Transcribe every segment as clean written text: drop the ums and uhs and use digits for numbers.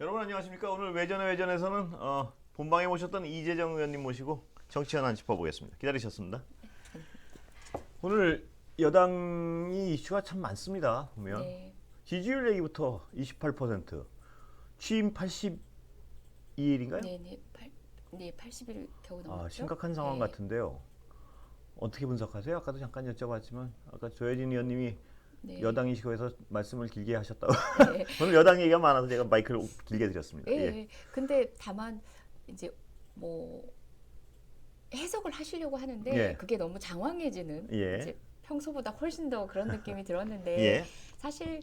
여러분 안녕하십니까? 오늘 외전에서는 본방에 모셨던 이재정 의원님 모시고 정치 현안 짚어보겠습니다. 기다리셨습니다. 오늘 여당이 이슈가 참 많습니다. 보면 네. 지지율 얘기부터 28%, 취임 82일인가요? 네, 80일 겨우 넘었죠. 심각한 상황 네. 같은데요. 어떻게 분석하세요? 아까도 잠깐 여쭤봤지만 아까 조혜진 의원님이 네. 여당 이슈에서 말씀을 길게 하셨다고. 네. 오늘 여당 얘기가 많아서 제가 마이크를 길게 드렸습니다. 예. 예. 근데 다만 이제 뭐 해석을 하시려고 하는데 예. 그게 너무 장황해지는 예. 이제 평소보다 훨씬 더 그런 느낌이 들었는데 예. 사실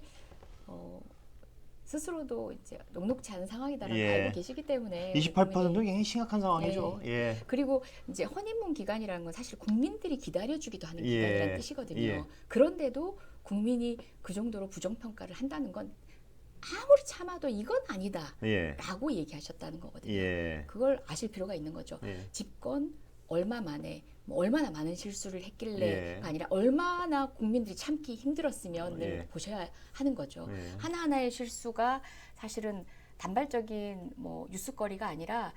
스스로도 이제 녹록지 않은 상황이다라는 걸 예. 알고 계시기 때문에 28%는 굉장히 심각한 상황이죠. 예. 그리고 이제 헌입문 기간이라는 건 사실 국민들이 기다려주기도 하는 예. 기간이라는 뜻이거든요. 예. 그런데도 국민이 그 정도로 부정평가를 한다는 건 아무리 참아도 이건 아니다 예. 라고 얘기하셨다는 거거든요. 예. 그걸 아실 필요가 있는 거죠. 예. 집권 얼마 만에 뭐 얼마나 많은 실수를 했길래가 예. 아니라 얼마나 국민들이 참기 힘들었으면 예. 보셔야 하는 거죠. 예. 하나하나의 실수가 사실은 단발적인 뭐 뉴스거리가 아니라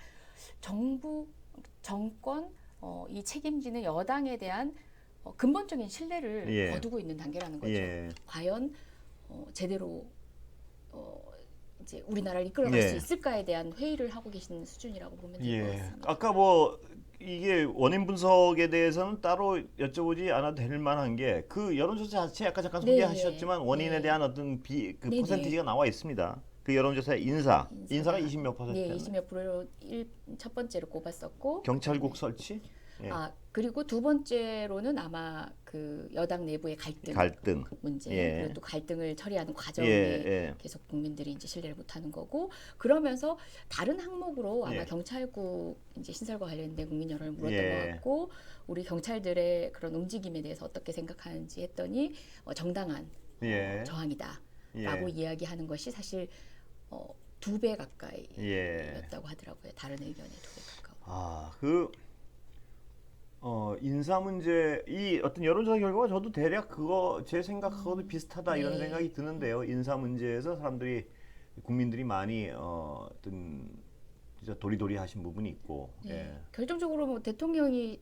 정부, 정권, 이 책임지는 여당에 대한 근본적인 신뢰를 예. 거두고 있는 단계라는 거죠. 예. 과연 제대로 이제 우리나라를 이끌어갈 예. 수 있을까에 대한 회의를 하고 계시는 수준이라고 보면 될 것 예. 같습니다. 아까 뭐 이게 원인 분석에 대해서는 따로 여쭤보지 않아도 될 만한 게 그 여론조사 자체 아까 잠깐 네. 소개하셨지만 원인에 네. 대한 어떤 그 네네. 퍼센티지가 나와 있습니다. 그 여론조사의 인사가 20 몇 퍼센트. 네, 20몇 프로로 첫 번째로 꼽았었고 경찰국 설치. 예. 그리고 두 번째로는 아마 그 여당 내부의 갈등 문제 예. 그리고 또 갈등을 처리하는 과정에 예. 계속 국민들이 이제 신뢰를 못하는 거고 그러면서 다른 항목으로 아마 예. 경찰국 이제 신설과 관련된 국민 여론을 물었던 예. 것 같고 우리 경찰들의 그런 움직임에 대해서 어떻게 생각하는지 했더니 정당한 예. 저항이다라고 예. 이야기하는 것이 사실 2배 가까이였다고 예. 하더라고요. 다른 의견에 2배 가까워. 인사 문제, 이 어떤 여론조사 결과가 저도 대략 그거 제 생각하고도 비슷하다 이런 네. 생각이 드는데요. 인사 문제에서 국민들이 많이 어떤 진짜 도리도리하신 부분이 있고. 네. 예. 결정적으로 뭐 대통령이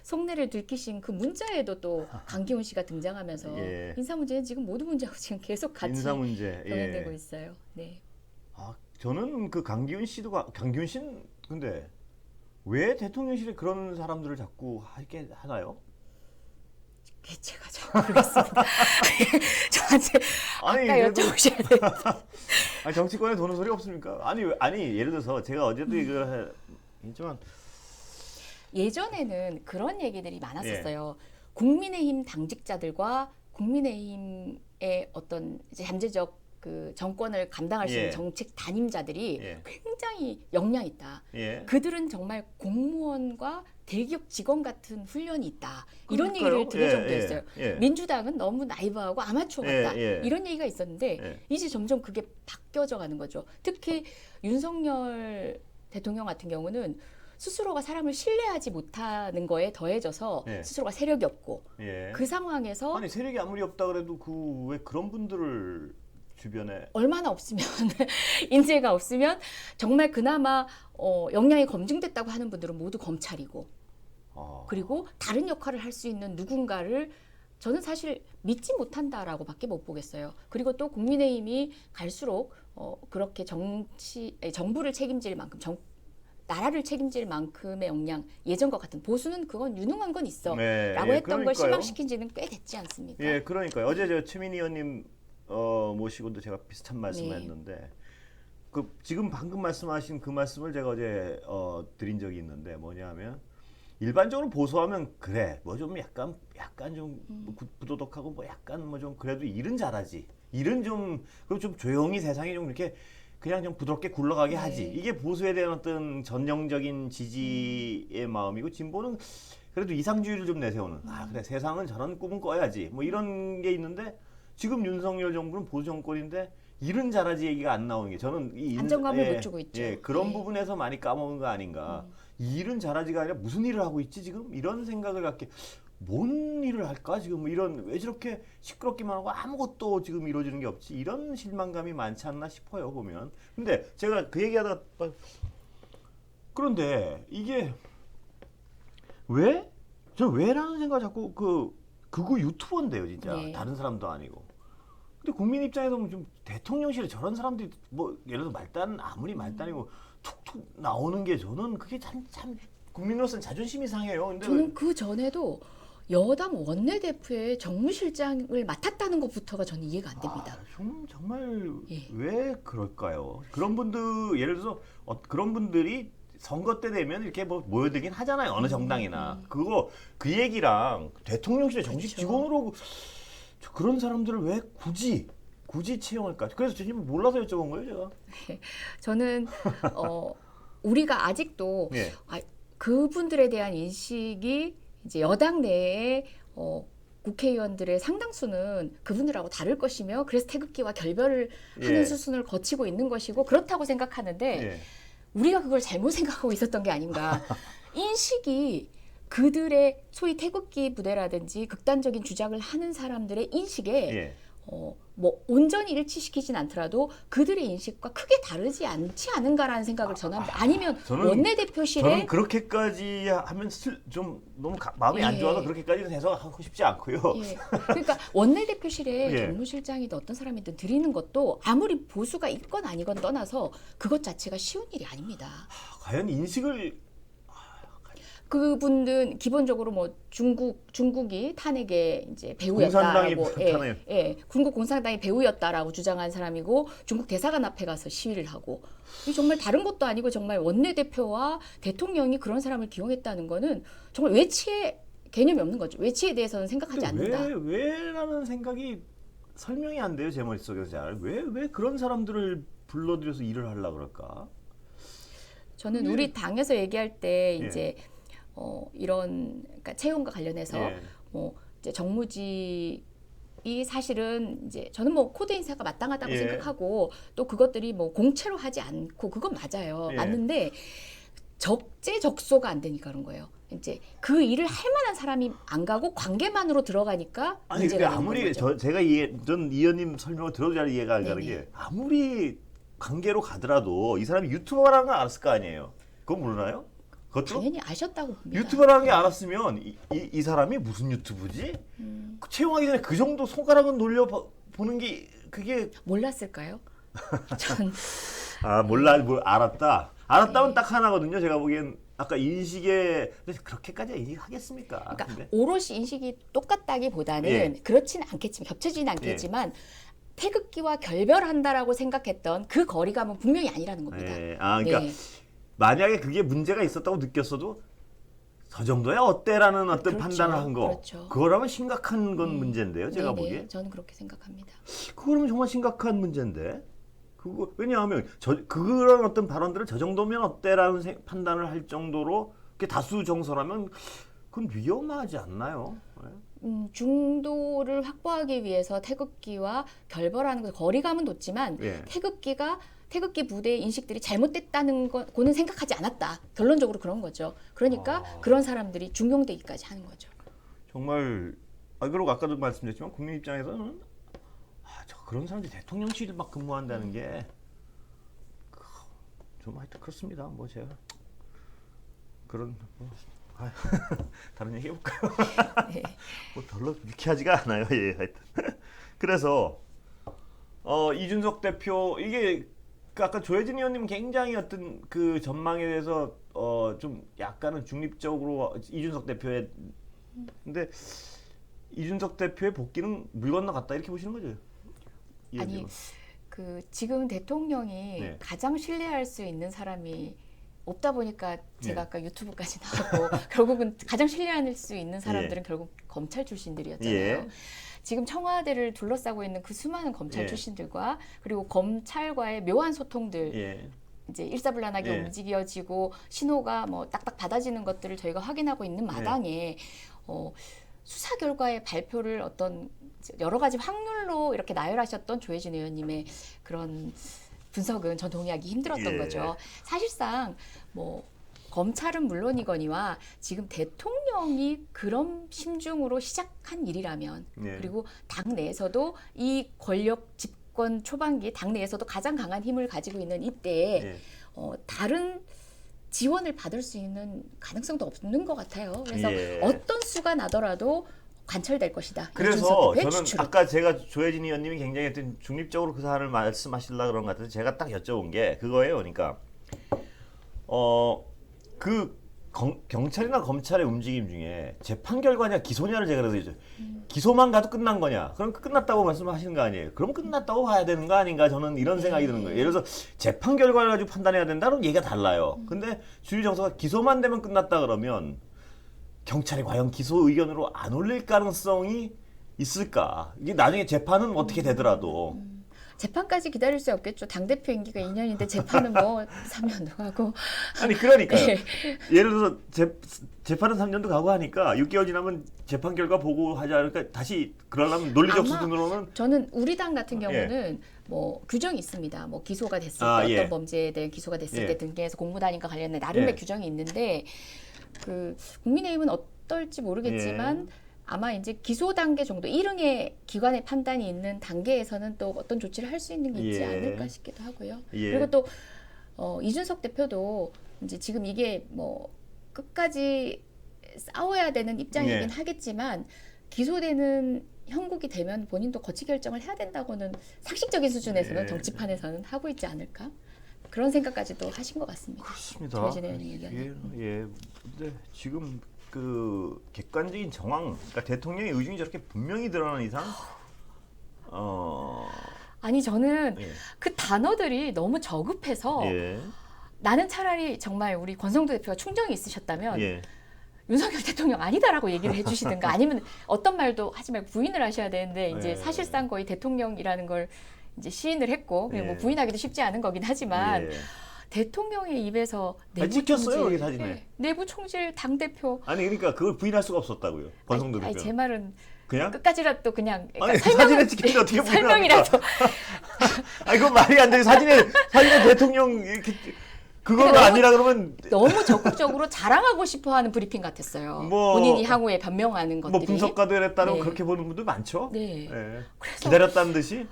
속내를 들키신 그 문자에도 또 강기훈 씨가 등장하면서 예. 인사 문제는 지금 모두 문제하고 지금 계속 같이 인사 문제. 병행되고 예. 있어요. 네. 저는 그 강기훈 씨는 근데 왜 대통령실에 그런 사람들을 자꾸 하게 하나요? 그게 제가 잘 모르겠습니다. 저한테 아까 여쭤보셔야 돼요. 정치권에 도는 소리 없습니까? 아니 예를 들어서 제가 어제도 이거 했지만 예전에는 그런 얘기들이 많았었어요. 예. 국민의힘 당직자들과 국민의힘의 어떤 이제 잠재적 그 정권을 감당할 수 있는 예. 정책 담임자들이 예. 굉장히 역량 있다. 예. 그들은 정말 공무원과 대기업 직원 같은 훈련이 있다. 이런 그러니까요. 얘기를 들을 예, 정도였어요. 예. 민주당은 너무 나이브하고 아마추어 같다. 예. 이런 얘기가 있었는데 예. 이제 점점 그게 바뀌어져 가는 거죠. 특히 윤석열 대통령 같은 경우는 스스로가 사람을 신뢰하지 못하는 거에 더해져서 예. 스스로가 세력이 없고 예. 그 상황에서 아니 세력이 아무리 없다 그래도 왜 그런 분들을 주변에 얼마나 없으면 인재가 없으면 정말 그나마 역량이 검증됐다고 하는 분들은 모두 검찰이고 그리고 다른 역할을 할 수 있는 누군가를 저는 사실 믿지 못한다라고밖에 못 보겠어요. 그리고 또 국민의힘이 갈수록 그렇게 정부를 책임질 만큼 나라를 책임질 만큼의 역량 예전과 같은 보수는 그건 유능한 건 있어 네, 라고 예, 했던 그러니까요. 걸 실망시킨 지는 꽤 됐지 않습니까? 예, 그러니까요. 어제 저 최민희 의원님 모시고도 제가 비슷한 말씀을 네. 했는데 지금 방금 말씀하신 그 말씀을 제가 어제 드린 적이 있는데 뭐냐면 일반적으로 보수하면 그래 뭐 좀 약간 좀 부도덕하고 뭐 약간 뭐 좀 그래도 일은 잘하지. 일은 좀 그리고 좀 조용히 세상이 좀 이렇게 그냥 좀 부드럽게 굴러가게 네. 하지. 이게 보수에 대한 어떤 전형적인 지지의 마음이고 진보는 그래도 이상주의를 좀 내세우는 그래 세상은 저런 꿈은 꿔야지 뭐 이런 게 있는데 지금 윤석열 정부는 보수 정권인데 일은 잘하지 얘기가 안 나오는 게 저는 안정감을 못 주고 있죠. 그런 네. 부분에서 많이 까먹은 거 아닌가. 일은 잘하지가 아니라 무슨 일을 하고 있지 지금 이런 생각을 갖게 뭔 일을 할까 지금 뭐 이런 왜 저렇게 시끄럽기만 하고 아무것도 지금 이루어지는 게 없지 이런 실망감이 많지 않나 싶어요 보면. 근데 제가 그 얘기하다가 그런데 이게 왜? 저 왜라는 생각 자꾸 그거 유튜버인데요 진짜 네. 다른 사람도 아니고. 근데 국민 입장에서 보면 좀 대통령실에 저런 사람들이 뭐 예를 들어 말단 아무리 말단이고 툭툭 나오는 게 저는 그게 참 국민으로서는 자존심이 상해요. 근데 저는 그 전에도 여당 원내대표의 정무실장을 맡았다는 것부터가 저는 이해가 안 됩니다. 정말 예. 왜 그럴까요? 그런 분들 예를 들어서 그런 분들이 선거 때 되면 이렇게 뭐 모여들긴 하잖아요. 어느 정당이나 그거 그 얘기랑 대통령실의 정식 그렇죠. 직원으로 그런 사람들을 왜 굳이 채용할까? 그래서 지금 몰라서 여쭤본 거예요, 제가. 저는 우리가 아직도 예. 그분들에 대한 인식이 이제 여당 내에 국회의원들의 상당수는 그분들하고 다를 것이며 그래서 태극기와 결별을 하는 예. 수순을 거치고 있는 것이고 그렇다고 생각하는데 예. 우리가 그걸 잘못 생각하고 있었던 게 아닌가. 인식이 그들의 소위 태극기 부대라든지 극단적인 주장을 하는 사람들의 인식에 예. 뭐 온전히 일치시키진 않더라도 그들의 인식과 크게 다르지 않지 않은가라는 생각을 저는 합니다. 아니면 저는 원내대표실에 그렇게까지 하면 좀 너무 마음이 안 예. 좋아서 그렇게까지는 해석하고 싶지 않고요. 예. 그러니까 원내대표실에 예. 정무실장이든 어떤 사람이든 드리는 것도 아무리 보수가 있건 아니건 떠나서 그것 자체가 쉬운 일이 아닙니다. 과연 인식을 그분들 기본적으로 뭐 중국이 탄핵의 이제 공산당이 배우였다라고 중국 공산당의 배우였다라고 주장한 사람이고 중국 대사관 앞에 가서 시위를 하고 이 정말 다른 것도 아니고 정말 원내대표와 대통령이 그런 사람을 기용했다는 거는 정말 외치의 개념이 없는 거죠. 외치에 대해서는 생각하지 않는다. 왜라는 생각이 설명이 안 돼요 제 머릿속에서 잘. 왜 그런 사람들을 불러들여서 일을 하려 그럴까? 저는 우리 당에서 얘기할 때 예. 이제 이런 그러니까 채용과 관련해서 예. 이제 정무직이 사실은 이제 저는 뭐 코드 인사가 마땅하다고 예. 생각하고 또 그것들이 뭐 공채로 하지 않고 그건 맞아요. 예. 맞는데 적재적소가 안 되니까 그런 거예요. 이제 그 일을 할 만한 사람이 안 가고 관계만으로 들어가니까 아니 근데 문제가 되는 아무리 거죠. 제가 전 이 의원님 설명을 들어도 잘 이해가 안 가는 네네. 게 아무리 관계로 가더라도 이 사람이 유튜버라는 걸 알았을 거 아니에요. 그건 모르나요? 그것도 당연히 아셨다고 봅니다. 유튜버라는 게 알았으면 이 사람이 무슨 유튜브지? 그 채용하기 전에 그 정도 손가락은 놀려 보는 게 그게 몰랐을까요? 전 알았다. 알았다면 딱 하나거든요. 제가 보기엔 아까 인식에 그렇게까지 인식하겠습니까? 그러니까 근데 오롯이 인식이 똑같다기보다는 예. 그렇지는 않겠지만 겹쳐지는 않겠지만 태극기와 결별한다라고 생각했던 그 거리감은 분명히 아니라는 겁니다. 그러니까 네. 만약에 그게 문제가 있었다고 느꼈어도 저 정도야 어때라는 어떤 그렇죠. 판단을 한 거. 그렇죠. 그거라면 심각한 건 문제인데요. 제가 네네, 보기에. 저는 그렇게 생각합니다. 그거라면 정말 심각한 문제인데. 그거 왜냐하면 그런 어떤 발언들을 저 정도면 어때라는 판단을 할 정도로 다수 정서라면 그건 위험하지 않나요? 네? 중도를 확보하기 위해서 태극기와 결별하는 것 거리감은 높지만 예. 태극기 부대의 인식들이 잘못됐다는 거는 생각하지 않았다. 결론적으로 그런 거죠. 그러니까 그런 사람들이 중용되기까지 하는 거죠. 정말 그리고 아까도 말씀드렸지만 국민 입장에서는 그런 사람들이 대통령실 막 근무한다는 게 좀 하여튼 그렇습니다. 뭐 제가 그런 다른 얘기 해볼까요? 네. 뭐 별로 유쾌하지가 않아요. 예, 하여튼 그래서 이준석 대표 이게 아까 조혜진 의원님 굉장히 어떤 그 전망에 대해서 좀 약간은 중립적으로 이준석 대표의 근데 이준석 대표의 복귀는 물 건너갔다 이렇게 보시는 거죠? 아니 지금 대통령이 네. 가장 신뢰할 수 있는 사람이 없다 보니까 제가 네. 아까 유튜브까지 나왔고 결국은 가장 신뢰할 수 있는 사람들은 결국 검찰 출신들이었잖아요. 예. 지금 청와대를 둘러싸고 있는 그 수많은 검찰 예. 출신들과 그리고 검찰과의 묘한 소통들 예. 이제 일사불란하게 예. 움직여지고 신호가 뭐 딱딱 받아지는 것들을 저희가 확인하고 있는 마당에 수사 결과의 발표를 어떤 여러 가지 확률로 이렇게 나열하셨던 조혜진 의원님의 그런 분석은 전 동의하기 힘들었던 예. 거죠. 사실상 뭐 검찰은 물론이거니와 지금 대통령이 그런 심중으로 시작한 일이라면 네. 그리고 당 내에서도 이 권력 집권 초반기 당 내에서도 가장 강한 힘을 가지고 있는 이때에 예. 다른 지원을 받을 수 있는 가능성도 없는 것 같아요. 그래서 예. 어떤 수가 나더라도 관철될 것이다. 그래서 이준석 대표의 저는 추측은. 아까 제가 조혜진 의원님이 굉장히 하여튼 중립적으로 그 사안을 말씀하시려고 그런 것 같아서 제가 딱 여쭤본 게 그거예요. 그러니까 그 경찰이나 검찰의 움직임 중에 재판 결과냐 기소냐를 제가 그래서 기소만 가도 끝난 거냐? 그럼 끝났다고 말씀하시는 거 아니에요? 그럼 끝났다고 봐야 되는 거 아닌가? 저는 이런 생각이 드는 거예요. 예를 들어서 재판 결과를 가지고 판단해야 된다 그럼 얘기가 달라요. 근데 주의 정서가 기소만 되면 끝났다 그러면 경찰이 과연 기소 의견으로 안 올릴 가능성이 있을까? 이게 나중에 재판은 어떻게 되더라도 재판까지 기다릴 수 없겠죠. 당대표 임기가 2년인데 재판은 뭐 3년도 가고. 아니 그러니까요. 네. 예를 들어서 재판은 3년도 가고 하니까 6개월 지나면 재판 결과 보고 하자. 그러니까 다시 그러려면 논리적 아마 수준으로는 저는 우리 당 같은 경우는 뭐 규정이 있습니다. 뭐 기소가 됐을 때 어떤 예. 범죄에 대해 기소가 됐을 예. 때 등기해서 공무단인과 관련된 나름의 예. 규정이 있는데 그 국민의힘은 어떨지 모르겠지만 예. 아마 이제 기소 단계 정도 1응의 기관의 판단이 있는 단계에서는 또 어떤 조치를 할 수 있는 게 있지 예. 않을까 싶기도 하고요. 예. 그리고 또 이준석 대표도 이제 지금 이게 뭐 끝까지 싸워야 되는 입장이긴 예. 하겠지만 기소되는 형국이 되면 본인도 거치 결정을 해야 된다고는 상식적인 수준에서는 예. 정치판에서는 하고 있지 않을까 그런 생각까지도 하신 것 같습니다. 그렇습니다. 조혜진 의원님 의견은. 예. 근데 지금 그 객관적인 정황, 그러니까 대통령의 의중이 저렇게 분명히 드러난 이상, 아니 저는 예. 그 단어들이 너무 저급해서 예. 나는 차라리 정말 우리 권성도 대표가 충정이 있으셨다면 예. 윤석열 대통령 아니다라고 얘기를 해주시든가 아니면 어떤 말도 하지 말고 부인을 하셔야 되는데 이제 예. 사실상 거의 대통령이라는 걸 이제 시인을 했고 그냥 뭐 예. 부인하기도 쉽지 않은 거긴 하지만 예. 대통령의 입에서 내부 찍혔어요, 총질, 여기 사진에. 네, 내부 총질 당 대표. 아니 그러니까 그걸 부인할 수가 없었다고요. 권성도 아니, 대표. 제 말은 그냥 끝까지라도 그냥 그러니까 아니 사진에 찍혔는데 어떻게 부인합니까? 설명이라도 아니 그건 말이 안 돼. 사진에 대통령 이렇게 그거가 너무- 아니라 그러면 너무 적극적으로 자랑하고 싶어하는 브리핑 같았어요. 뭐- 본인이 향후에 변명하는 것들이. 뭐 분석가들 했다면 네. 그렇게 보는 분들 많죠. 네. 예. 그래서 기다렸다는 듯이.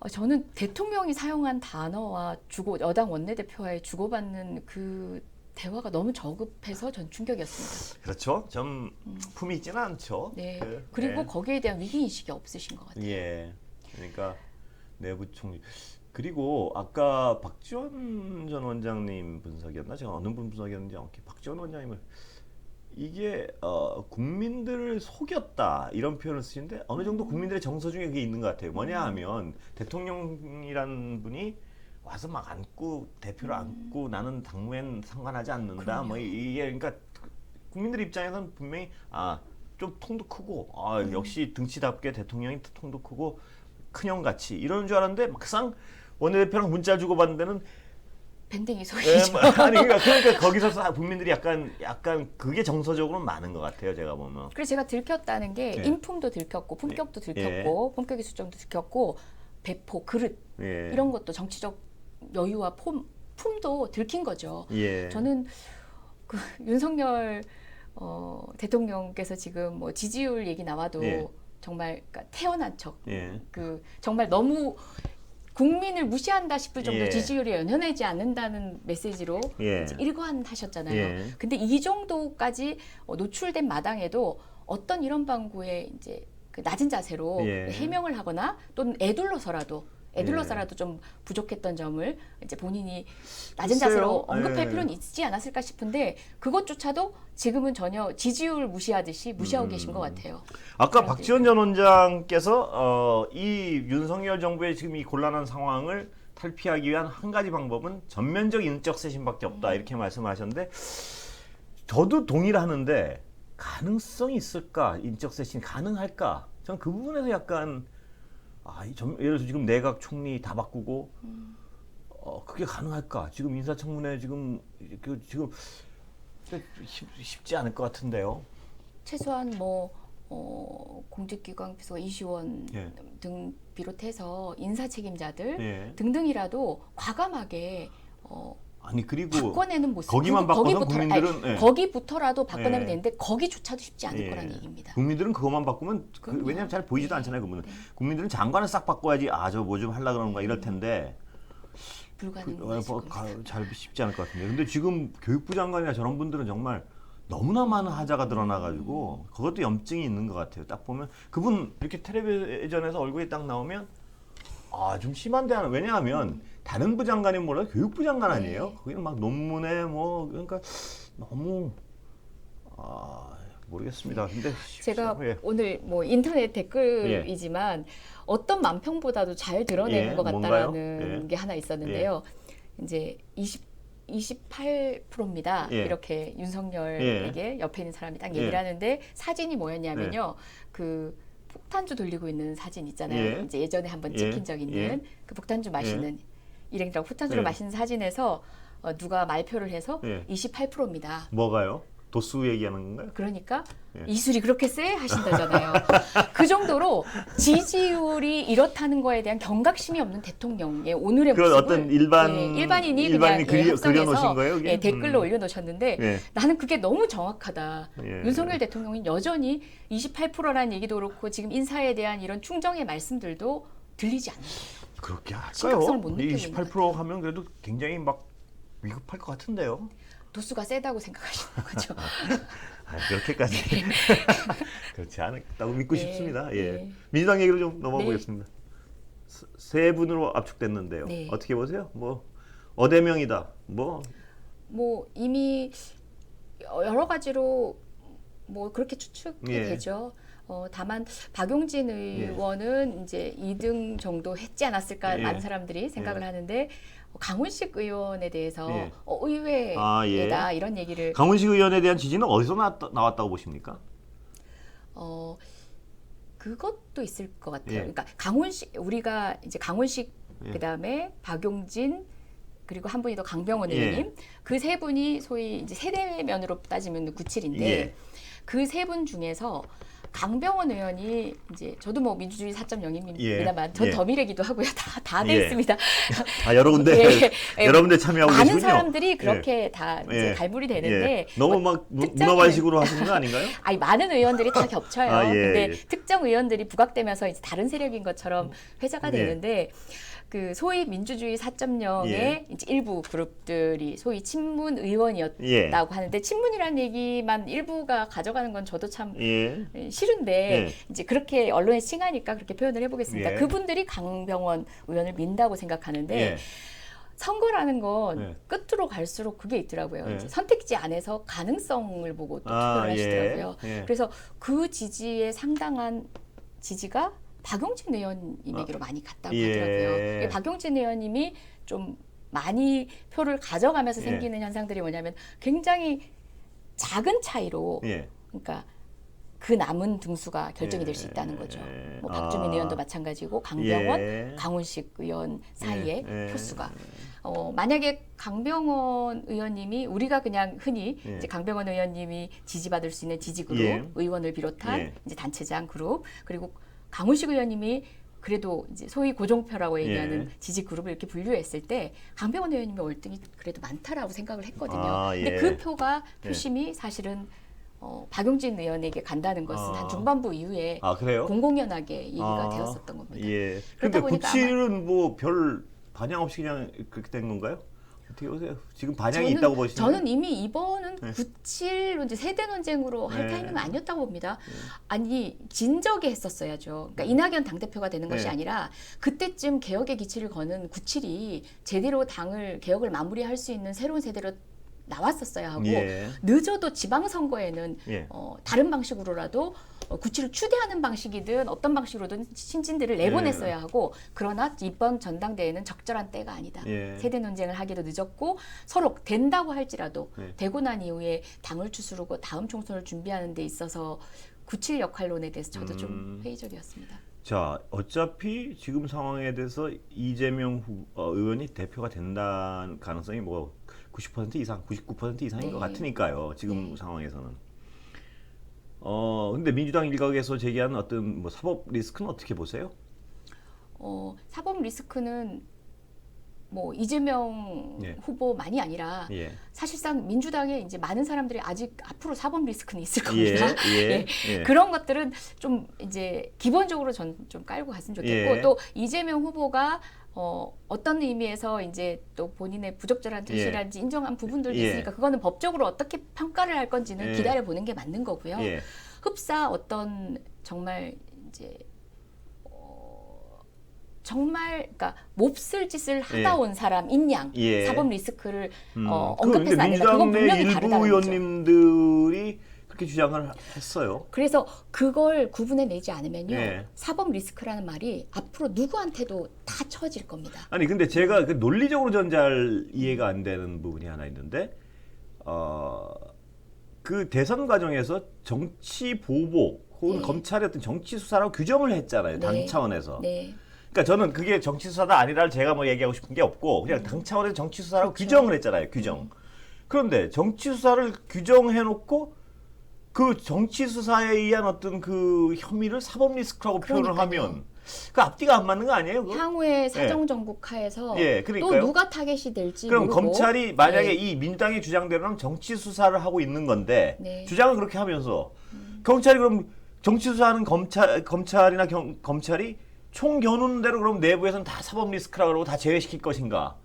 저는 대통령이 사용한 단어와 여당 원내대표와의 주고받는 그 대화가 너무 저급해서 전 충격이었습니다. 그렇죠. 좀 품이 있지는 않죠. 네. 그, 그리고 예. 거기에 대한 위기 인식이 없으신 것 같아요. 예. 그러니까 내부 총리. 그리고 아까 박지원 전 원장님 분석이었나? 제가 어느 분 분석이었는지 정확히 박지원 원장님을 이게 국민들을 속였다 이런 표현을 쓰시는데 어느 정도 국민들의 정서 중에 그게 있는 것 같아요. 뭐냐 하면 대통령이라는 분이 와서 막 안고 대표를 안고 나는 당무엔 상관하지 않는다. 그럼요. 뭐 이게 그러니까 국민들 입장에서는 분명히 좀 통도 크고 역시 등치답게 대통령이 통도 크고 큰형같이 이러는 줄 알았는데 막상 원내대표랑 문자 주고받는 데는 밴댕이 예, 소리죠. 뭐, 아니 그러니까 거기서 국민들이 약간 그게 정서적으로 많은 것 같아요. 제가 보면. 그래서 제가 들켰다는 게 예. 인품도 들켰고 품격도 들켰고 품격의 수정도 들켰고 배포 그릇 예. 이런 것도 정치적 여유와 품도 들킨 거죠. 예. 저는 그 윤석열 대통령께서 지금 뭐 지지율 얘기 나와도 예. 정말 그러니까 태어난 척, 예. 그 정말 너무 국민을 무시한다 싶을 정도 예. 지지율이 연연하지 않는다는 메시지로 예. 이제 일관하셨잖아요. 예. 근데 이 정도까지 노출된 마당에도 어떤 이런 방구에 이제 그 낮은 자세로 예. 해명을 하거나 또는 애둘러서라도 좀 부족했던 점을 이제 본인이 낮은 글쎄요. 자세로 언급할 예. 필요는 있지 않았을까 싶은데 그것조차도 지금은 전혀 지지율 무시하듯이 무시하고 계신 것 같아요. 아까 사람들이. 박지원 전 원장께서 이 윤석열 정부의 지금 이 곤란한 상황을 탈피하기 위한 한 가지 방법은 전면적 인적 쇄신밖에 없다 이렇게 말씀하셨는데 저도 동의를 하는데 가능성이 있을까? 인적 쇄신 가능할까? 전 그 부분에서 약간 예를 들어서 지금 내각 총리 다 바꾸고 그게 가능할까? 지금 인사청문회 지금 쉽지 않을 것 같은데요. 최소한 뭐 공직기관 비서 이시원 예. 등 비롯해서 인사 책임자들 예. 등등이라도 과감하게 아니 그리고 바꿔내는 모습. 거기만 그리고 바꿔서 국민들은 예. 거기부터라도 바꿔내면 예. 되는데 거기조차도 쉽지 않을 예. 거라는 얘기입니다. 국민들은 그것만 바꾸면 그럼요. 왜냐하면 잘 보이지도 네. 않잖아요. 그분은 네. 국민들은 장관을 싹 바꿔야지 저 뭐 좀 하려 그러는가 이럴 텐데 불가능했을 겁니다. 잘 쉽지 않을 것 같은데. 근데 지금 교육부 장관이나 저런 분들은 정말 너무나 많은 하자가 드러나가지고 그것도 염증이 있는 것 같아요. 딱 보면 그분 이렇게 텔레비전에서 얼굴이 딱 나오면 좀 심한데 하나. 왜냐하면 다른 부 장관이 몰라도 교육부 장관 아니에요. 네. 거기는 막 논문에 뭐 그러니까 너무 모르겠습니다. 근데 제가 예. 오늘 뭐 인터넷 댓글이지만 어떤 만평보다도 잘 드러내는 예, 것 뭔가요? 같다라는 예. 게 하나 있었는데요. 이제 28%입니다. 예. 이렇게 윤석열에게 옆에 있는 사람이 딱 얘기를 예. 하는데 사진이 뭐였냐면요. 그 폭탄주 돌리고 있는 사진 있잖아요. 예. 이제 예전에 한번 예. 찍힌 적 있는 예. 그 폭탄주 마시는 일행이라고 폭탄주를 예. 마시는 사진에서 누가 말표를 해서 예. 28%입니다. 뭐가요? 도수 얘기하는 건가요? 그러니까 예. 이술이 그렇게 세 하신다잖아요. 그 정도로 지지율이 이렇다는 거에 대한 경각심이 없는 대통령의 오늘의 그 모습을 어떤 일반인이 그냥 그려놓으신 거예요? 그게? 댓글로 올려놓으셨는데 예. 나는 그게 너무 정확하다. 예. 윤석열 대통령이 여전히 28%라는 얘기도 그렇고 지금 인사에 대한 이런 충정의 말씀들도 들리지 않는 거예요. 그렇게 심각성을 할까요? 못 느끼고 있는 것 28% 하면 그래도 굉장히 막 위급할 것 같은데요. 도수가 세다고 생각하시는 거죠. 그렇게까지 그렇지 않다고 믿고 네, 싶습니다. 예. 네. 민주당 얘기로 좀 넘어가 네. 보겠습니다. 세 분으로 압축됐는데요. 네. 어떻게 보세요? 뭐 어대명이다. 뭐 뭐 이미 여러 가지로 뭐 그렇게 추측이 예. 되죠. 다만 박용진 의원은 이제 2등 정도 했지 않았을까 예. 많은 사람들이 생각을 예. 하는데 강훈식 의원에 대해서 예. 의외다 이런 얘기를 강훈식 의원에 대한 지지는 어디서 나왔다고 보십니까? 그것도 있을 것 같아요. 예. 그러니까 우리가 이제 강훈식 예. 그다음에 박용진 그리고 한 분이 더 강병원 예. 의원님 그 세 분이 소위 이제 세대면으로 따지면 97인데 예. 그 세 분 중에서 강병원 의원이 이제 저도 뭐 민주주의 4.0입니다만 전 예. 더미래기도 하고요. 다 돼 예. 있습니다. 여러 군데 예. 여러 군데 참여하고 많은 계시군요. 사람들이 그렇게 다 이제 예. 갈무리 되는데 예. 너무 막 특정인은- 문어발식으로 하시는 거 아닌가요? 아니 많은 의원들이 다 겹쳐요. 예, 근데 예. 특정 의원들이 부각되면서 이제 다른 세력인 것처럼 회자가 예. 되는데 그 소위 민주주의 4.0의 예. 이제 일부 그룹들이 소위 친문 의원이었다고 예. 하는데 친문이라는 얘기만 일부가 가져가는 건 저도 참 예. 싫은데 예. 이제 그렇게 언론에 칭하니까 그렇게 표현을 해보겠습니다. 예. 그분들이 강병원 의원을 민다고 생각하는데 예. 선거라는 건 예. 끝으로 갈수록 그게 있더라고요. 예. 이제 선택지 안에서 가능성을 보고 또 투표를 하시더라고요. 예. 그래서 그 지지의 상당한 지지가 박용진 의원님에게로 많이 갔다고 예. 하더라고요. 박용진 의원님이 좀 많이 표를 가져가면서 예. 생기는 현상들이 뭐냐면 굉장히 작은 차이로 예. 그러니까 그 남은 등수가 결정이 될 수 있다는 거죠. 뭐 박주민 의원도 마찬가지고 강병원, 예. 강훈식 의원 사이의 예. 표수가 만약에 강병원 의원님이 우리가 그냥 흔히 예. 이제 강병원 의원님이 지지받을 수 있는 지지그룹 예. 의원을 비롯한 예. 이제 단체장 그룹 그리고 강훈식 의원님이 그래도 이제 소위 고종표라고 얘기하는 예. 지지 그룹을 이렇게 분류했을 때 강병원 의원님의 월등히 그래도 많다라고 생각을 했거든요. 근데 예. 그 표심이 사실은 박용진 의원에게 간다는 것은 한 중반부 이후에 그래요? 공공연하게 얘기가 되었었던 겁니다. 예. 그러다 근데 보니까 97은 뭐 별 반향 없이 그냥 그렇게 된 건가요? 어떻게 보세요? 지금 반향이 있다고 보시나요? 저는 이미 이번은 네. 97로 이제 세대 논쟁으로 할 네. 타이밍은 아니었다고 봅니다. 아니 진작에 했었어야죠. 그러니까 이낙연 당대표가 되는 것이 네. 아니라 그때쯤 개혁의 기치를 거는 97이 제대로 개혁을 마무리할 수 있는 새로운 세대로 나왔었어야 하고 예. 늦어도 지방선거에는 예. 다른 방식으로라도 구치를 추대하는 방식이든 어떤 방식으로든 신진들을 내보냈어야 하고 그러나 이번 전당대회는 적절한 때가 아니다. 예. 세대 논쟁을 하기도 늦었고 서로 된다고 할지라도 예. 되고 난 이후에 당을 추스르고 다음 총선을 준비하는 데 있어서 97 역할론에 대해서 저도 좀 회의적이었습니다. 자, 어차피 지금 상황에 대해서 이재명 의원이 대표가 된다는 가능성이 뭐 90% 이상, 99% 이상인 네. 것 같으니까요. 지금 네. 상황에서는. 근데 민주당 일각에서 제기한 어떤 뭐 사법 리스크는 어떻게 보세요? 사법 리스크는 뭐 이재명 예. 후보만이 아니라 예. 사실상 민주당에 이제 많은 사람들이 아직 앞으로 사법 리스크는 있을 예. 겁니다. 예. 예. 그런 것들은 좀 이제 기본적으로 전 좀 깔고 갔으면 좋겠고 예. 또 이재명 후보가 어떤 의미에서 이제 또 본인의 부적절한 대시라든지 인정한 부분들도 예. 있으니까 그거는 법적으로 어떻게 평가를 할 건지는 예. 기다려 보는 게 맞는 거고요. 예. 흡사 어떤 정말 이제 정말 그러니까 몹쓸 짓을 하다 예. 온 사람인 양 예. 사법 리스크를 근데 언급해서 안 된다. 그건 민주당 내 분명히 일부 다르다는 거죠. 의원님들이 그렇게 주장을 했어요. 그래서 그걸 구분해 내지 않으면요. 예. 사법 리스크라는 말이 앞으로 누구한테도 다 쳐질 겁니다. 아니 근데 제가 그 논리적으로 전 잘 이해가 안 되는 부분이 하나 있는데 그 대선 과정에서 정치 보복 혹은 네. 검찰의 어떤 정치 수사라고 규정을 했잖아요. 당 네. 차원에서. 네. 그러니까 저는 그게 정치 수사다 아니라를 제가 뭐 얘기하고 싶은 게 없고 그냥 당 차원에서 정치 수사라고 그렇죠. 규정을 했잖아요. 규정. 그런데 정치 수사를 규정해 놓고 그 정치 수사에 의한 어떤 그 혐의를 사법 리스크라고 표현을 그러니까요. 하면 그 앞뒤가 안 맞는 거 아니에요? 그거? 향후에 사정정국 하에서 예, 또 그러니까요. 누가 타겟이 될지 그럼 모르고 검찰이 만약에 네. 이 민주당의 주장대로는 정치 수사를 하고 있는 건데 네. 주장을 그렇게 하면서 경찰이 그럼 정치 수사하는 검찰이나 검찰이 총 겨누는 대로 그럼 내부에서는 다 사법 리스크라 그러고 다 제외시킬 것인가?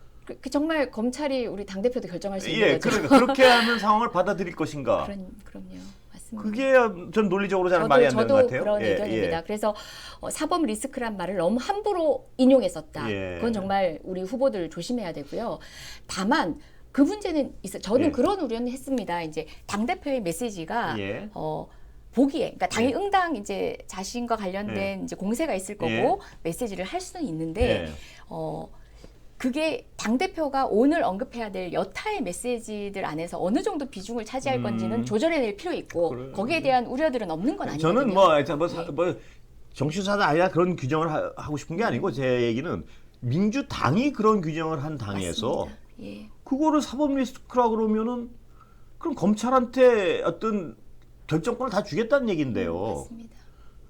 그 정말 검찰이 우리 당 대표도 결정할 수 있는 예, 거죠. 그러니까 그렇게 하는 상황을 받아들일 것인가? 그럼요. 맞습니다. 그게 전 논리적으로 잘 말이 안 되는 것 같아요. 그런 예, 의견입니다. 예. 그래서 사법 리스크란 말을 너무 함부로 인용했었다. 예. 그건 정말 우리 후보들 조심해야 되고요. 다만 그 문제는 있어. 저는 예. 그런 우려는 했습니다. 이제 당 대표의 메시지가 예. 보기에, 그러니까 당이 예. 응당 이제 자신과 관련된 이제 공세가 있을 거고 메시지를 할 수는 있는데 예. 그게 당 대표가 오늘 언급해야 될 여타의 메시지들 안에서 어느 정도 비중을 차지할 건지는 조절해낼 필요 있고 그래. 거기에 대한 우려들은 없는 건 아니거든요. 저는 뭐 정치 수사다 아니라 그런 규정을 하고 싶은 게 아니고 제 얘기는 민주당이 그런 규정을 한 당에서 맞습니다. 예. 그거를 사법 리스크라 그러면은 그럼 검찰한테 어떤 결정권을 다 주겠다는 얘긴데요. 맞습니다.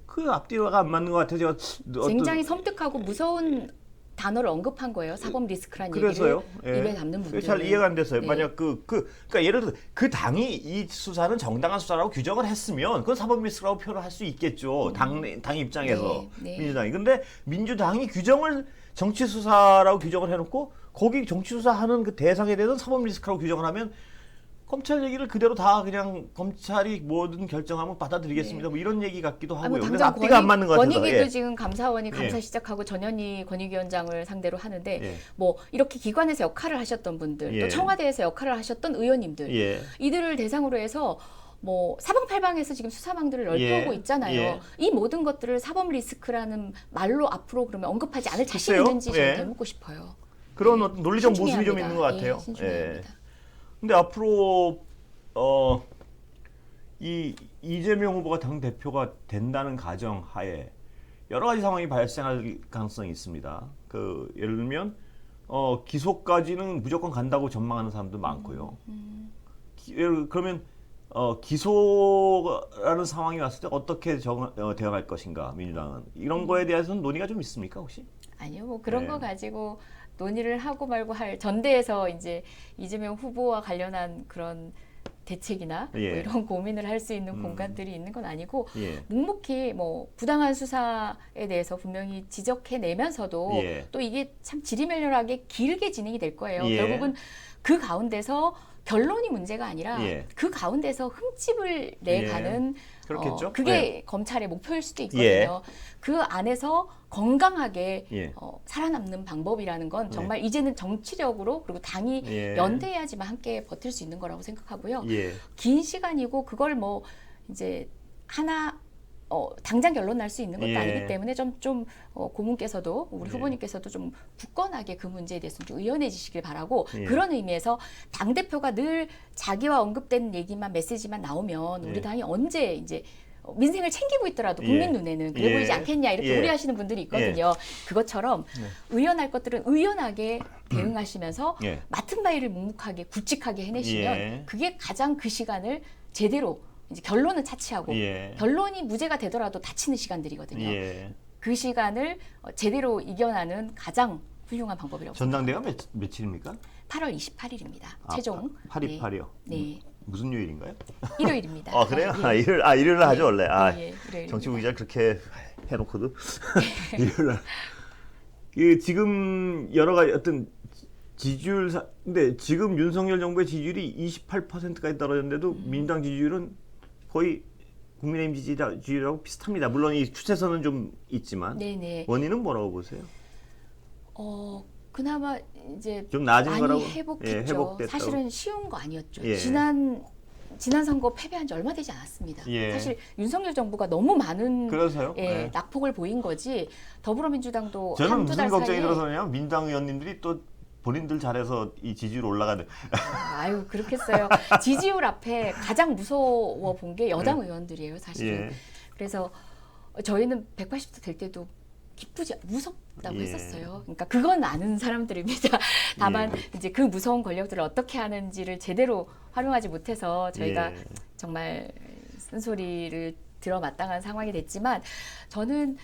그 앞뒤가 안 맞는 것 같아요. 제가 굉장히 섬뜩하고 무서운 단어를 언급한 거예요. 사법 리스크란 그래서요. 얘기를 입에 담는 분들. 잘 이해가 안 됐어요. 네. 만약 그러니까 예를 들어 그 당이 이 수사는 정당한 수사라고 규정을 했으면 그건 사법 리스크라고 표현을 할 수 있겠죠. 당 입장에서 네. 민주당이. 근데 민주당이 규정을 정치 수사라고 규정을 해놓고 거기 정치 수사하는 그 대상에 대해서 사법 리스크라고 규정을 하면 검찰 얘기를 그대로 다 그냥 검찰이 뭐든 결정하면 받아들이겠습니다. 뭐 이런 얘기 같기도 뭐 하고요. 근데 당장 앞뒤가 안 맞는 것 같아서. 권익위도 예. 지금 감사원이 감사 예. 시작하고 전현희 권익위원장을 상대로 하는데 예. 뭐 이렇게 기관에서 역할을 하셨던 분들 예. 또 청와대에서 역할을 하셨던 의원님들 예. 이들을 대상으로 해서 뭐 사방팔방에서 지금 수사망들을 넓혀오고 예. 있잖아요. 예. 이 모든 것들을 사법 리스크라는 말로 앞으로 그러면 언급하지 않을 자신 글쎄요. 있는지 저는 예. 되묻고 싶어요. 그런 어떤 논리적 신중해야 모순이 좀 합니다. 있는 것 같아요. 예, 신중해야 합니다. 근데 앞으로 이 이재명 후보가 당 대표가 된다는 가정 하에 여러 가지 상황이 발생할 가능성이 있습니다. 그 예를 들면 기소까지는 무조건 간다고 전망하는 사람도 많고요. 그러면 기소라는 상황이 왔을 때 어떻게 대응할 것인가 민주당은 이런 거에 대해서는 논의가 좀 있습니까 혹시? 아니요, 뭐 그런 네. 거 가지고 논의를 하고 말고 할 전대에서 이제 이재명 후보와 관련한 그런 대책이나 예. 뭐 이런 고민을 할 수 있는 공간들이 있는 건 아니고 예. 묵묵히 뭐 부당한 수사에 대해서 분명히 지적해내면서도 예. 또 이게 참 지리멸렬하게 길게 진행이 될 거예요. 예. 결국은 그 가운데서 결론이 문제가 아니라 예. 그 가운데서 흠집을 내가는 그렇겠죠. 그게 네. 검찰의 목표일 수도 있거든요. 예. 그 안에서 건강하게 예. 살아남는 방법이라는 건 정말 이제는 정치력으로 그리고 당이 예. 연대해야지만 함께 버틸 수 있는 거라고 생각하고요. 예. 긴 시간이고 그걸 뭐 이제 하나 당장 결론 날 수 있는 것도 예. 아니기 때문에 좀 고문께서도 우리 예. 후보님께서도 좀 굳건하게 그 문제에 대해서 좀 의연해지시길 바라고 예. 그런 의미에서 당 대표가 늘 자기와 언급된 얘기만 메시지만 나오면 우리 예. 당이 언제 이제 민생을 챙기고 있더라도 국민 예. 눈에는 그래 예. 보이지 않겠냐 이렇게 예. 우려하시는 분들이 있거든요. 그것처럼 의연할 것들은 의연하게 대응하시면서 예. 맡은 바일을 묵묵하게 굵직하게 해내시면 예. 그게 가장 그 시간을 제대로 이제 결론은 차치하고 예. 결론이 무죄가 되더라도 다치는 시간들이거든요. 예. 그 시간을 제대로 이겨나는 가장 훌륭한 방법이라고 전당대회가 며칠입니까? 8월 28일입니다. 아, 최종. 828이요. 네. 무슨 요일인가요? 일요일입니다. 아 그래요? 예. 일요일 하죠 원래. 일요일입니다. 정치부 기자 그렇게 해놓고도 일요일 날. 지금 여러 가지 어떤 지지율 근데 지금 윤석열 정부의 지지율이 28%까지 떨어졌는데도 민주당 지지율은 거의 국민의힘 지지율하고 비슷합니다. 물론 이 추세선은 좀 있지만 네네. 원인은 뭐라고 보세요? 그나마 이제 좀 나아진 많이 거라고? 회복했죠. 예, 회복됐다고. 사실은 쉬운 거 아니었죠. 예. 지난 선거 패배한 지 얼마 되지 않았습니다. 예. 사실 윤석열 정부가 너무 많은 그래서요? 예, 낙폭을 보인 거지. 더불어민주당도 저는 한두 무슨 달 걱정이 사이에 들어서냐면 민당 의원님들이 또 본인들 잘해서 이 지지율 올라가는. 아유 그렇겠어요. 지지율 앞에 가장 무서워 본 게 여당 의원들이에요, 사실은. 예. 그래서 저희는 180도 될 때도 기쁘지 무섭다고 예. 했었어요. 그러니까 그건 아는 사람들입니다. 다만 예. 이제 그 무서운 권력들을 어떻게 하는지를 제대로 활용하지 못해서 저희가 예. 정말 쓴소리를 들어 마땅한 상황이 됐지만 저는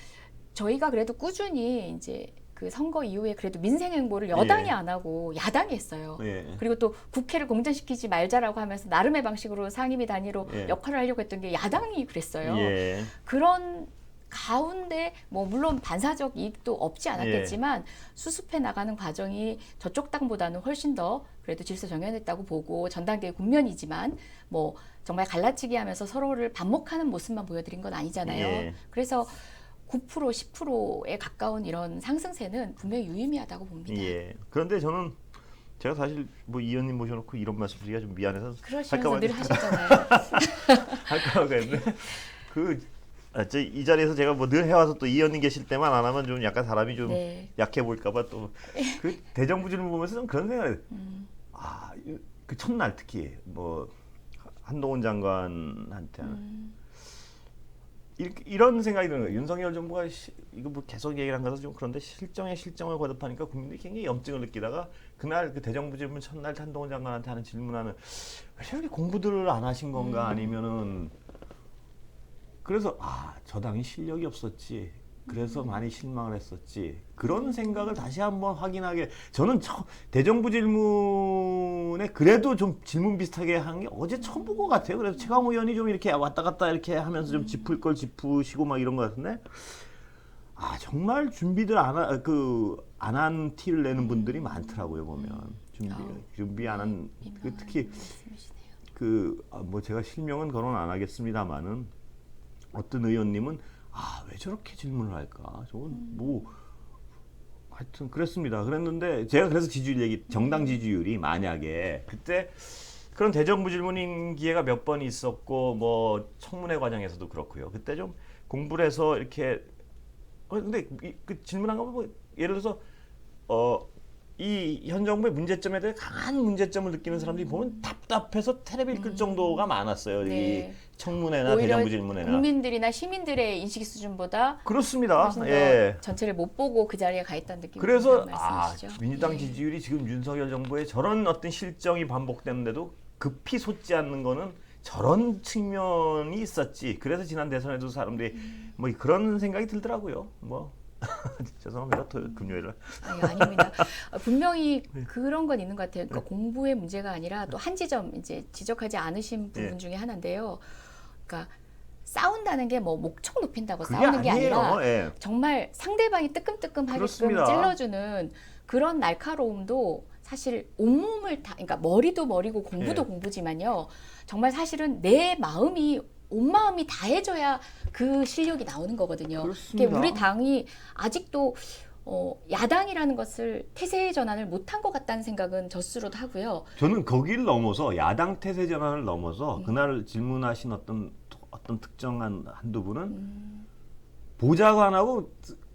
저희가 그래도 꾸준히 이제 그 선거 이후에 그래도 민생 행보를 여당이 예. 안 하고 야당이 했어요. 예. 그리고 또 국회를 공전시키지 말자라고 하면서 나름의 방식으로 상임위 단위로 예. 역할을 하려고 했던 게 야당이 그랬어요. 예. 그런 가운데 뭐 물론 반사적 이익도 없지 않았겠지만 수습해 나가는 과정이 저쪽 당보다는 훨씬 더 그래도 질서 정연했다고 보고 전당대회 국면이지만 뭐 정말 갈라치기 하면서 서로를 반목하는 모습만 보여드린 건 아니잖아요. 예. 그래서 9% 10%에 가까운 이런 상승세는 분명히 유의미하다고 봅니다. 예. 그런데 저는 제가 사실 뭐 이 의원님 모셔놓고 이런 말씀드리기가 좀 미안해서 그러시면서 늘 하셨잖아요. 할까 했는데 이 자리에서 제가 뭐 늘 해와서 또 이 의원님 계실 때만 안 하면 좀 약간 사람이 좀 네. 약해 보일까봐 또 그 대정부 질문 보면서 좀 그런 생각을 그 첫날 특히 뭐 한동훈 장관한테 이런 생각이 드는 거예요. 윤석열 정부가 이거 뭐 계속 얘기를 한 거라서 좀 그런데 실정을 거듭하니까 국민들이 굉장히 염증을 느끼다가 그날 그 대정부 질문 첫날 한동훈 장관한테 하는 질문하는 왜 저렇게 공부들을 안 하신 건가 아니면은 그래서 저 당이 실력이 없었지. 그래서 많이 실망을 했었지. 그런 생각을 다시 한번 확인하게 저는 대정부 질문에 그래도 좀 질문 비슷하게 한 게 어제 처음 본 것 같아요. 그래서 최강욱 의원이 좀 이렇게 왔다 갔다 이렇게 하면서 좀 짚을 걸 짚으시고 막 이런 것 같은데 정말 준비들 안 한 티를 내는 분들이 많더라고요 보면 준비 안 한 특히 뭐 제가 실명은 거론 안 하겠습니다만은 어떤 의원님은 왜 저렇게 질문을 할까? 저건 뭐 하여튼 그랬습니다. 그랬는데 제가 그래서 정당 지지율이 만약에 그때 그런 대정부 질문인 기회가 몇 번 있었고 뭐 청문회 과정에서도 그렇고요. 그때 좀 공부를 해서 이렇게 근데 그 질문한 거 뭐 예를 들어서 이 현 정부의 문제점에 대해 강한 문제점을 느끼는 사람들이 보면 답답해서 텔레비 끌 정도가 많았어요. 네. 이 청문회나 오히려 대정부 질문회나. 국민들이나 시민들의 인식 수준보다 그렇습니다. 훨씬 더 예. 전체를 못 보고 그 자리에 가 있다는 느낌이 그래서 든다는 말씀이시죠. 민주당 예. 지지율이 지금 윤석열 정부의 저런 어떤 실정이 반복되는데도 급히 솟지 않는 거는 저런 측면이 있었지. 그래서 지난 대선에도 사람들이 뭐 그런 생각이 들더라고요. 뭐 죄송합니다. 금요일에. 아닙니다. 분명히 그런 건 있는 것 같아요. 그러니까 공부의 문제가 아니라 또 한 지점 이제 지적하지 않으신 부분 중에 하나인데요. 그러니까 싸운다는 게 뭐 목청 높인다고 그게 싸우는 게 아니에요. 아니라 예. 정말 상대방이 뜨끔뜨끔하게끔 그렇습니다. 찔러주는 그런 날카로움도 사실 온몸을 다, 그러니까 머리도 머리고 공부도 예. 공부지만요. 정말 사실은 내 마음이 온 마음이 다해져야 그 실력이 나오는 거거든요. 그렇습니다. 그게 우리 당이 아직도 야당이라는 것을 태세 전환을 못한 것 같다는 생각은 저스로도 하고요. 저는 거기를 넘어서 야당 태세 전환을 넘어서 그날 질문하신 어떤 특정한 한두 분은 보좌관하고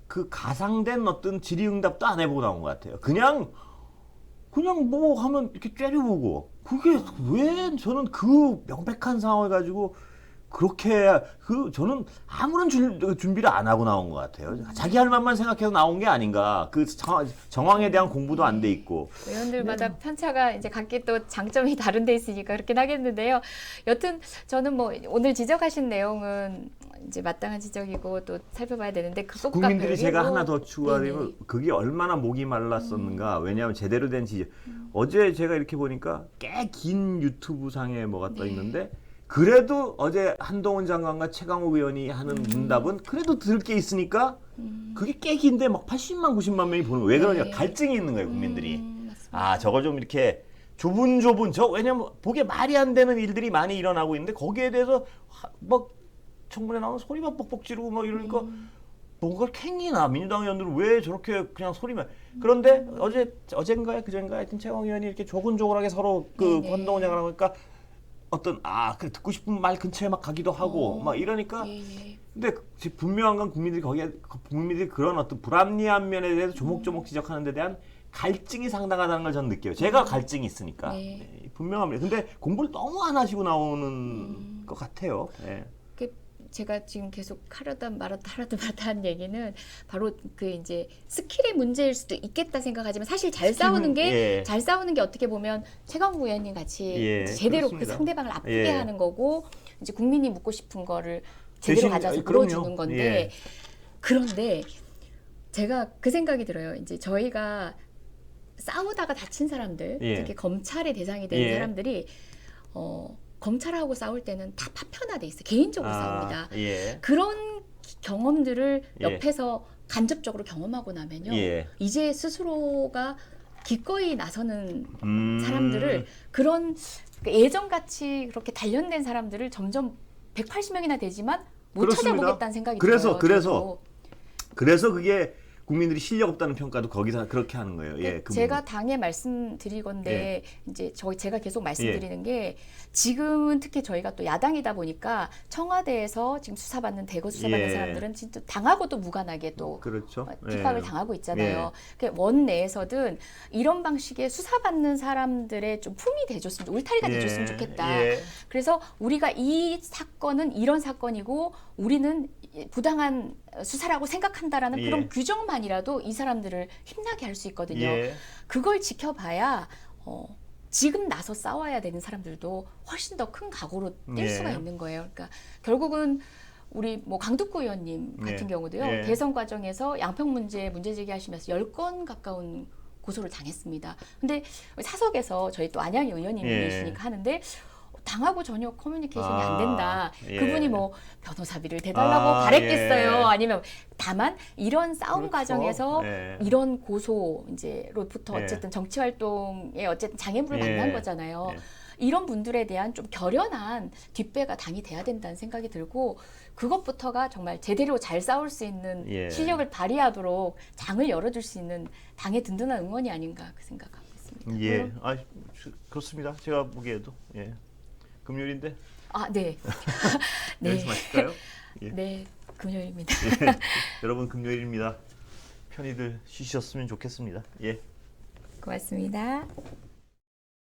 그 가상된 어떤 질의응답도 안 해보고 나온 것 같아요. 그냥 뭐 하면 이렇게 째려보고 그게 왜 저는 그 명백한 상황을 가지고 그렇게 저는 아무런 준비를 안 하고 나온 것 같아요. 자기 할 만만 생각해서 나온 게 아닌가. 그 정황에 대한 공부도 안 돼 있고. 의원들마다 편차가 이제 각기 또 장점이 다른 데 있으니까 그렇긴 하겠는데요. 여튼 저는 뭐 오늘 지적하신 내용은 이제 마땅한 지적이고 또 살펴봐야 되는데 그것과 국민들이 제가 별개로 하나 더 추가하면 네네. 그게 얼마나 목이 말랐었는가. 왜냐하면 제대로 된 지적. 어제 제가 이렇게 보니까 꽤 긴 유튜브 상에 뭐가 떠 네. 있는데 그래도 어제 한동훈 장관과 최강욱 의원이 하는 문답은 그래도 들을 게 있으니까 그게 꽤 긴데 막 80만 90만 명이 보는 거예요. 왜 그러냐? 네. 갈증이 있는 거예요, 국민들이. 맞습니다. 아, 저걸 좀 이렇게 좁은 저 왜냐면 보기에 말이 안 되는 일들이 많이 일어나고 있는데 거기에 대해서 막 청문회 나오면 소리만 뻑뻑 지르고 막 이러니까 뭔가 캥기나 민주당 의원들은 왜 저렇게 그냥 소리만. 그런데 어젠가에 그젠가 하여튼 최강 의원이 이렇게 조근조근하게 서로 그 네네. 한동훈 장관하고 하니까 어떤 그래 듣고 싶은 말 근처에 막 가기도 하고 막 이러니까. 예, 예. 근데 분명한 건 국민들이 그런 어떤 불합리한 면에 대해서 조목조목 지적하는 데 대한 갈증이 상당하다는 걸 저는 느껴요. 제가 갈증이 있으니까. 네. 네, 분명합니다. 근데 공부를 너무 안 하시고 나오는 것 같아요. 네. 제가 지금 계속 하려다 말았다 한 얘기는 바로 그 이제 스킬의 문제일 수도 있겠다 생각하지만 사실 잘 싸우는 게 잘 싸우는 게 어떻게 보면 최강욱 의원님 같이 예, 제대로 그렇습니다. 그 상대방을 아프게 예. 하는 거고 이제 국민이 묻고 싶은 거를 제대로 대신, 가져서 그럼요. 물어주는 건데 예. 그런데 제가 그 생각이 들어요. 이제 저희가 싸우다가 다친 사람들, 예. 특히 검찰의 대상이 된 예. 사람들이 검찰하고 싸울 때는 다 파편화돼 있어요. 개인적으로 싸웁니다. 예. 그런 경험들을 예. 옆에서 간접적으로 경험하고 나면요. 예. 이제 스스로가 기꺼이 나서는 음. 사람들을 그런 예전같이 그렇게 단련된 사람들을 점점 180명이나 되지만 못 그렇습니다. 찾아보겠다는 생각이 그래서 들어요. 저도. 그래서 그게 국민들이 실력 없다는 평가도 거기서 그렇게 하는 거예요. 예, 그 제가 당에 말씀드리건데 이제 제가 계속 말씀드리는 게 지금은 특히 저희가 또 야당이다 보니까 청와대에서 지금 수사받는 대거 수사받는 예. 사람들은 진짜 당하고도 무관하게 또 그렇죠. 핍박을 예. 당하고 있잖아요. 그러니까 원 내에서든 이런 방식의 수사받는 사람들의 좀 품이 돼줬으면 울타리가 돼줬으면 좋겠다. 예. 그래서 우리가 이 사건은 이런 사건이고 우리는 부당한 수사라고 생각한다라는 예. 그런 규정만이라도 이 사람들을 힘나게 할 수 있거든요. 예. 그걸 지켜봐야 지금 나서 싸워야 되는 사람들도 훨씬 더 큰 각오로 뛸 예. 수가 있는 거예요. 그러니까 결국은 우리 뭐 강두구 의원님 같은 예. 경우도요. 예. 대선 과정에서 양평 문제 제기하시면서 10건 가까운 고소를 당했습니다. 근데 사석에서 저희 또 안양희 의원님이시니까 예. 하는데 당하고 전혀 커뮤니케이션이 안 된다. 예. 그분이 뭐 변호사비를 대달라고 바랬겠어요. 예. 아니면 다만 이런 싸움 그렇죠. 과정에서 예. 이런 고소 이제로부터 예. 어쨌든 정치 활동에 어쨌든 장애물을 예. 만난 거잖아요. 예. 이런 분들에 대한 좀 결연한 뒷배가 당이 돼야 된다는 생각이 들고 그것부터가 정말 제대로 잘 싸울 수 있는 예. 실력을 발휘하도록 장을 열어줄 수 있는 당의 든든한 응원이 아닌가 그 생각하고 있습니다. 예. 그렇습니다. 제가 보기에도 예. 금요일인데. 네. 네. 여기서 마실까요? 예. 네, 금요일입니다. 예. 여러분 금요일입니다. 편히들 쉬셨으면 좋겠습니다. 예. 고맙습니다.